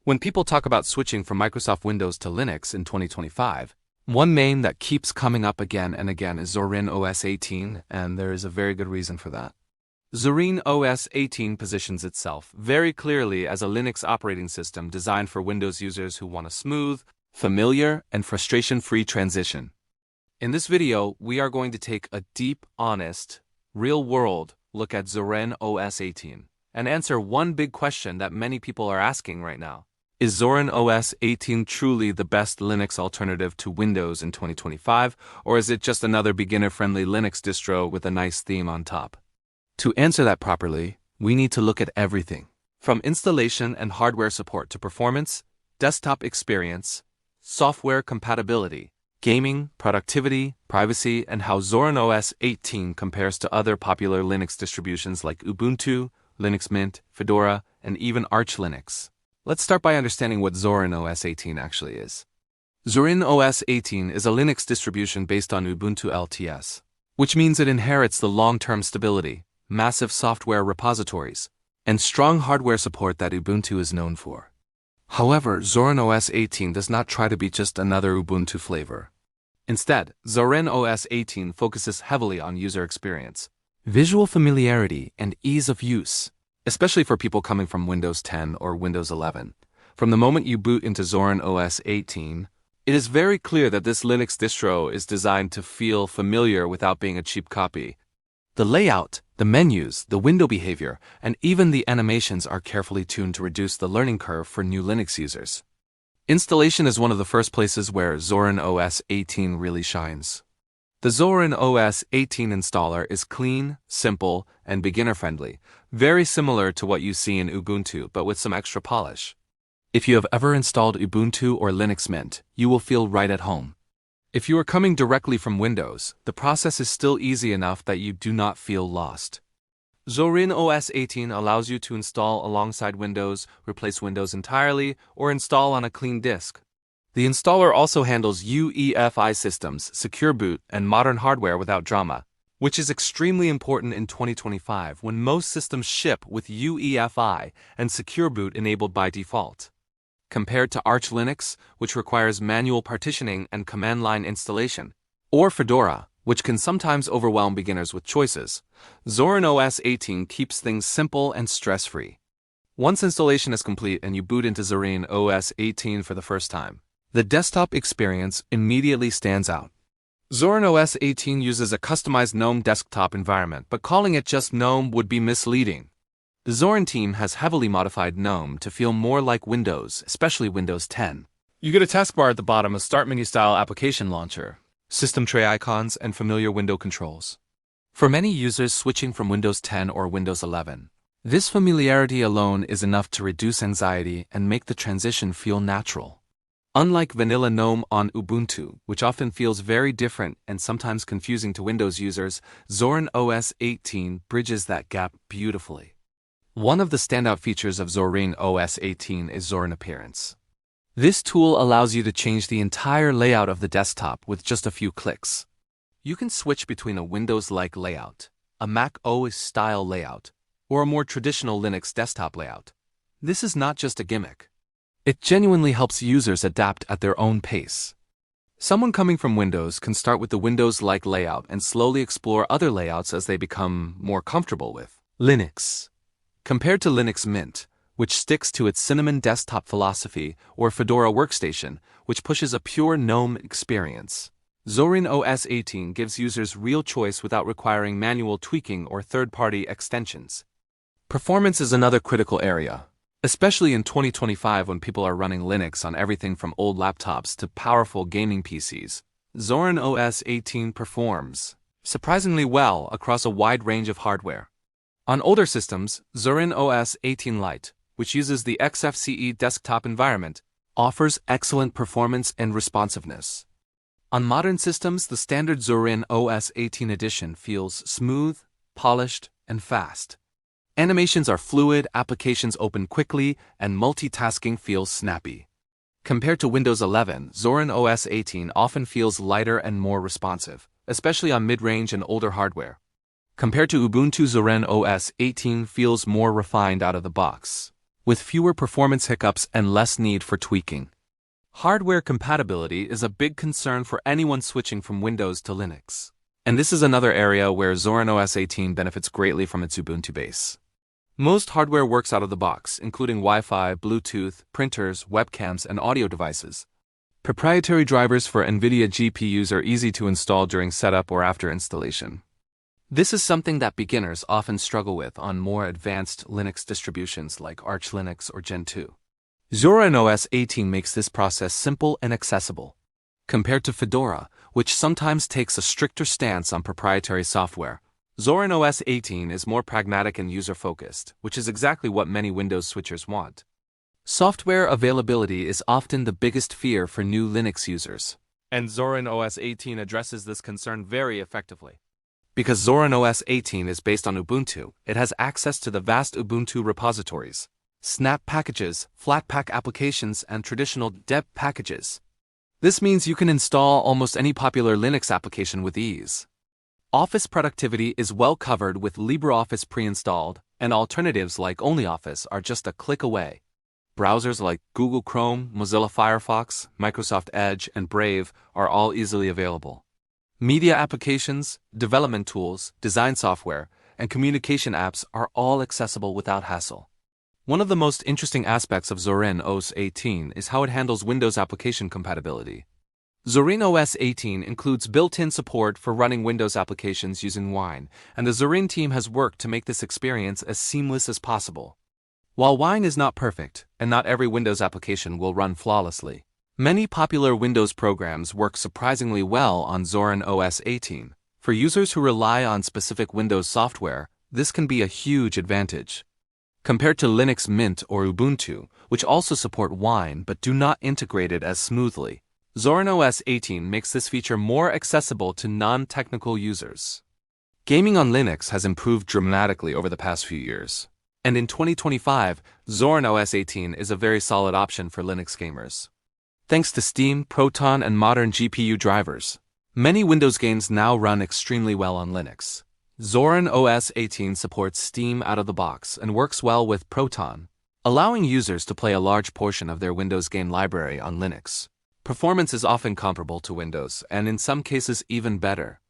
When people talk about switching from Microsoft Windows to Linux in 2025, one name that keeps coming up again and again is Zorin OS 18, and there is a very good reason for that. Zorin OS 18 positions itself very clearly as a Linux operating system designed for Windows users who want a smooth, familiar, and frustration-free transition. In this video, we are going to take a deep, honest, real-world look at Zorin OS 18 and answer one big question that many people are asking right now. Is Zorin OS 18 truly the best Linux alternative to Windows in 2025, or is it just another beginner-friendly Linux distro with a nice theme on top? To answer that properly, we need to look at everything, from installation and hardware support to performance, desktop experience, software compatibility, gaming, productivity, privacy, and how Zorin OS 18 compares to other popular Linux distributions like Ubuntu, Linux Mint, Fedora, and even Arch Linux. Let's start by understanding what Zorin OS 18 actually is. Zorin OS 18 is a Linux distribution based on Ubuntu LTS, which means it inherits the long-term stability, massive software repositories, and strong hardware support that Ubuntu is known for. However, Zorin OS 18 does not try to be just another Ubuntu flavor. Instead, Zorin OS 18 focuses heavily on user experience, visual familiarity, and ease of use, especially for people coming from Windows 10 or Windows 11. From the moment you boot into Zorin OS 18, it is very clear that this Linux distro is designed to feel familiar without being a cheap copy. The layout, the menus, the window behavior, and even the animations are carefully tuned to reduce the learning curve for new Linux users. Installation is one of the first places where Zorin OS 18 really shines. The Zorin OS 18 installer is clean, simple, and beginner-friendly, very similar to what you see in Ubuntu, but with some extra polish. If you have ever installed Ubuntu or Linux Mint, you will feel right at home. If you are coming directly from Windows, the process is still easy enough that you do not feel lost. Zorin OS 18 allows you to install alongside Windows, replace Windows entirely, or install on a clean disk. The installer also handles UEFI systems, secure boot, and modern hardware without drama, which is extremely important in 2025 when most systems ship with UEFI and secure boot enabled by default. Compared to Arch Linux, which requires manual partitioning and command line installation, or Fedora, which can sometimes overwhelm beginners with choices, Zorin OS 18 keeps things simple and stress-free. Once installation is complete and you boot into Zorin OS 18 for the first time, the desktop experience immediately stands out. Zorin OS 18 uses a customized GNOME desktop environment, but calling it just GNOME would be misleading. The Zorin team has heavily modified GNOME to feel more like Windows, especially Windows 10. You get a taskbar at the bottom, a Start menu-style application launcher, system tray icons, and familiar window controls. For many users switching from Windows 10 or Windows 11, this familiarity alone is enough to reduce anxiety and make the transition feel natural. Unlike vanilla GNOME on Ubuntu, which often feels very different and sometimes confusing to Windows users, Zorin OS 18 bridges that gap beautifully. One of the standout features of Zorin OS 18 is Zorin Appearance. This tool allows you to change the entire layout of the desktop with just a few clicks. You can switch between a Windows-like layout, a Mac OS-style layout, or a more traditional Linux desktop layout. This is not just a gimmick. It genuinely helps users adapt at their own pace. Someone coming from Windows can start with the Windows-like layout and slowly explore other layouts as they become more comfortable with Linux. Compared to Linux Mint, which sticks to its Cinnamon desktop philosophy, or Fedora Workstation, which pushes a pure GNOME experience, Zorin OS 18 gives users real choice without requiring manual tweaking or third-party extensions. Performance is another critical area, especially in 2025 when people are running Linux on everything from old laptops to powerful gaming PCs. Zorin OS 18 performs surprisingly well across a wide range of hardware. On older systems, Zorin OS 18 Lite, which uses the XFCE desktop environment, offers excellent performance and responsiveness. On modern systems, the standard Zorin OS 18 edition feels smooth, polished, and fast. Animations are fluid, applications open quickly, and multitasking feels snappy. Compared to Windows 11, Zorin OS 18 often feels lighter and more responsive, especially on mid-range and older hardware. Compared to Ubuntu, Zorin OS 18 feels more refined out of the box. with fewer performance hiccups and less need for tweaking. Hardware compatibility is a big concern for anyone switching from Windows to Linux. And this is another area where Zorin OS 18 benefits greatly from its Ubuntu base. Most hardware works out of the box, including Wi-Fi, Bluetooth, printers, webcams, and audio devices. Proprietary drivers for NVIDIA GPUs are easy to install during setup or after installation. This is something that beginners often struggle with on more advanced Linux distributions like Arch Linux or Gen 2. Zorin OS 18 makes this process simple and accessible. Compared to Fedora, which sometimes takes a stricter stance on proprietary software, Zorin OS 18 is more pragmatic and user-focused, which is exactly what many Windows switchers want. Software availability is often the biggest fear for new Linux users, and Zorin OS 18 addresses this concern very effectively. Because Zorin OS 18 is based on Ubuntu, it has access to the vast Ubuntu repositories, snap packages, Flatpak applications, and traditional deb packages. This means you can install almost any popular Linux application with ease. Office productivity is well covered with LibreOffice pre-installed, and alternatives like OnlyOffice are just a click away. Browsers like Google Chrome, Mozilla Firefox, Microsoft Edge, and Brave are all easily available. Media applications, development tools, design software, and communication apps are all accessible without hassle. One of the most interesting aspects of Zorin OS 18 is how it handles Windows application compatibility. Zorin OS 18 includes built-in support for running Windows applications using Wine, and the Zorin team has worked to make this experience as seamless as possible. While Wine is not perfect, and not every Windows application will run flawlessly, many popular Windows programs work surprisingly well on Zorin OS 18. For users who rely on specific Windows software, this can be a huge advantage. Compared to Linux Mint or Ubuntu, which also support Wine but do not integrate it as smoothly, Zorin OS 18 makes this feature more accessible to non-technical users. Gaming on Linux has improved dramatically over the past few years, and in 2025, Zorin OS 18 is a very solid option for Linux gamers. Thanks to Steam, Proton, and modern GPU drivers, many Windows games now run extremely well on Linux. Zorin OS 18 supports Steam out of the box and works well with Proton, allowing users to play a large portion of their Windows game library on Linux. Performance is often comparable to Windows, and in some cases even better.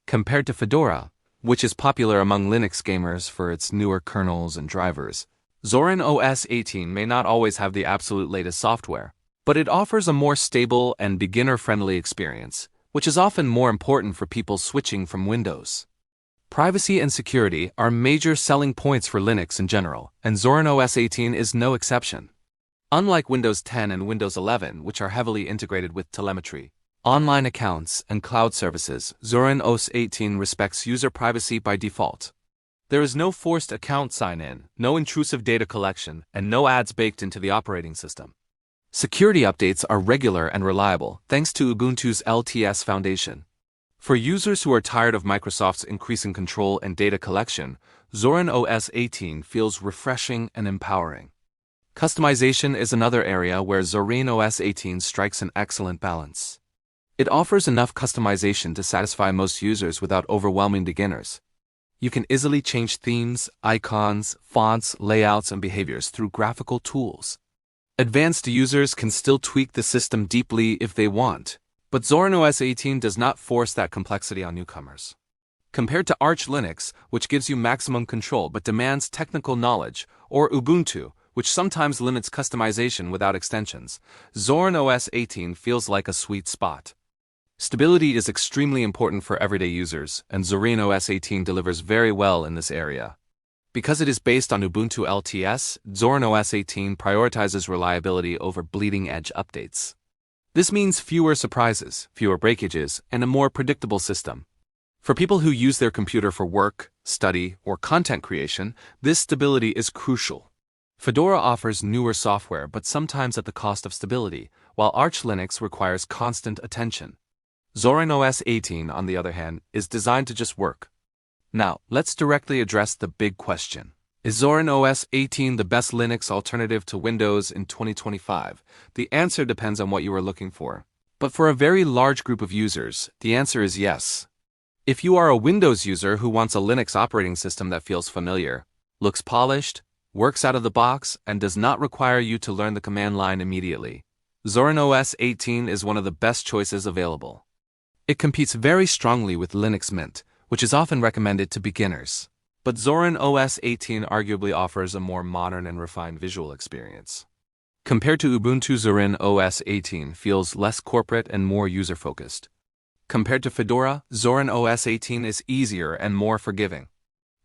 Compared to Fedora, which is popular among Linux gamers for its newer kernels and drivers, Zorin OS 18 may not always have the absolute latest software, but it offers a more stable and beginner-friendly experience, which is often more important for people switching from Windows. Privacy and security are major selling points for Linux in general, and Zorin OS 18 is no exception. Unlike Windows 10 and Windows 11, which are heavily integrated with telemetry, online accounts, and cloud services, Zorin OS 18 respects user privacy by default. There is no forced account sign-in, no intrusive data collection, and no ads baked into the operating system. Security updates are regular and reliable thanks to Ubuntu's LTS foundation. For users who are tired of Microsoft's increasing control and data collection, Zorin OS 18 feels refreshing and empowering. Customization is another area where Zorin OS 18 strikes an excellent balance. It offers enough customization to satisfy most users without overwhelming beginners. You can easily change themes, icons, fonts, layouts, and behaviors through graphical tools. Advanced users can still tweak the system deeply if they want, but Zorin OS 18 does not force that complexity on newcomers. Compared to Arch Linux, which gives you maximum control but demands technical knowledge, or Ubuntu, which sometimes limits customization without extensions, Zorin OS 18 feels like a sweet spot. Stability is extremely important for everyday users, and Zorin OS 18 delivers very well in this area. Because it is based on Ubuntu LTS, Zorin OS 18 prioritizes reliability over bleeding-edge updates. This means fewer surprises, fewer breakages, and a more predictable system. For people who use their computer for work, study, or content creation, this stability is crucial. Fedora offers newer software but sometimes at the cost of stability, while Arch Linux requires constant attention. Zorin OS 18, on the other hand, is designed to just work. Now, let's directly address the big question. Is Zorin OS 18 the best Linux alternative to Windows in 2025? The answer depends on what you are looking for. But for a very large group of users, the answer is yes. If you are a Windows user who wants a Linux operating system that feels familiar, looks polished, works out of the box, and does not require you to learn the command line immediately. Zorin OS 18 is one of the best choices available. It competes very strongly with Linux Mint, which is often recommended to beginners. But Zorin OS 18 arguably offers a more modern and refined visual experience. Compared to Ubuntu, Zorin OS 18 feels less corporate and more user-focused. Compared to Fedora, Zorin OS 18 is easier and more forgiving.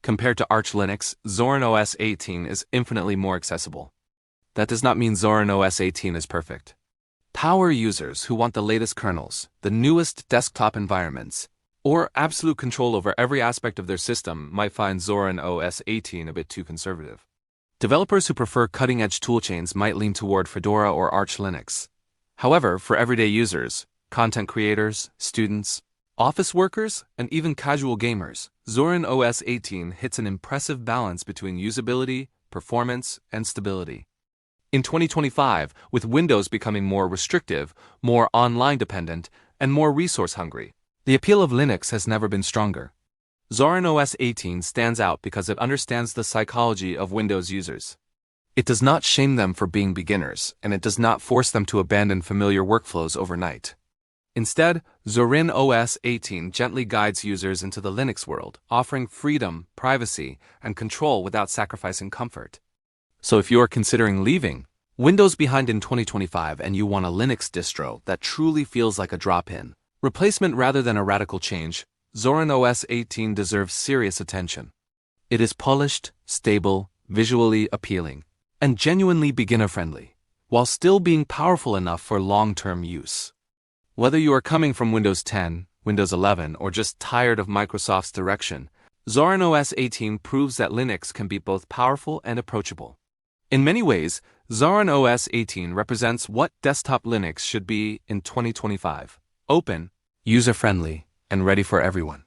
Compared to Arch Linux, Zorin OS 18 is infinitely more accessible. That does not mean Zorin OS 18 is perfect. Power users who want the latest kernels, the newest desktop environments, or absolute control over every aspect of their system might find Zorin OS 18 a bit too conservative. Developers who prefer cutting-edge toolchains might lean toward Fedora or Arch Linux. However, for everyday users, content creators, students, office workers, and even casual gamers, Zorin OS 18 hits an impressive balance between usability, performance, and stability. In 2025, with Windows becoming more restrictive, more online-dependent, and more resource-hungry, the appeal of Linux has never been stronger. Zorin OS 18 stands out because it understands the psychology of Windows users. It does not shame them for being beginners, and it does not force them to abandon familiar workflows overnight. Instead, Zorin OS 18 gently guides users into the Linux world, offering freedom, privacy, and control without sacrificing comfort. So if you are considering leaving Windows behind in 2025 and you want a Linux distro that truly feels like a drop-in replacement rather than a radical change, Zorin OS 18 deserves serious attention. It is polished, stable, visually appealing, and genuinely beginner-friendly, while still being powerful enough for long-term use. Whether you are coming from Windows 10, Windows 11, or just tired of Microsoft's direction, Zorin OS 18 proves that Linux can be both powerful and approachable. In many ways, Zorin OS 18 represents what desktop Linux should be in 2025: open, user-friendly, and ready for everyone.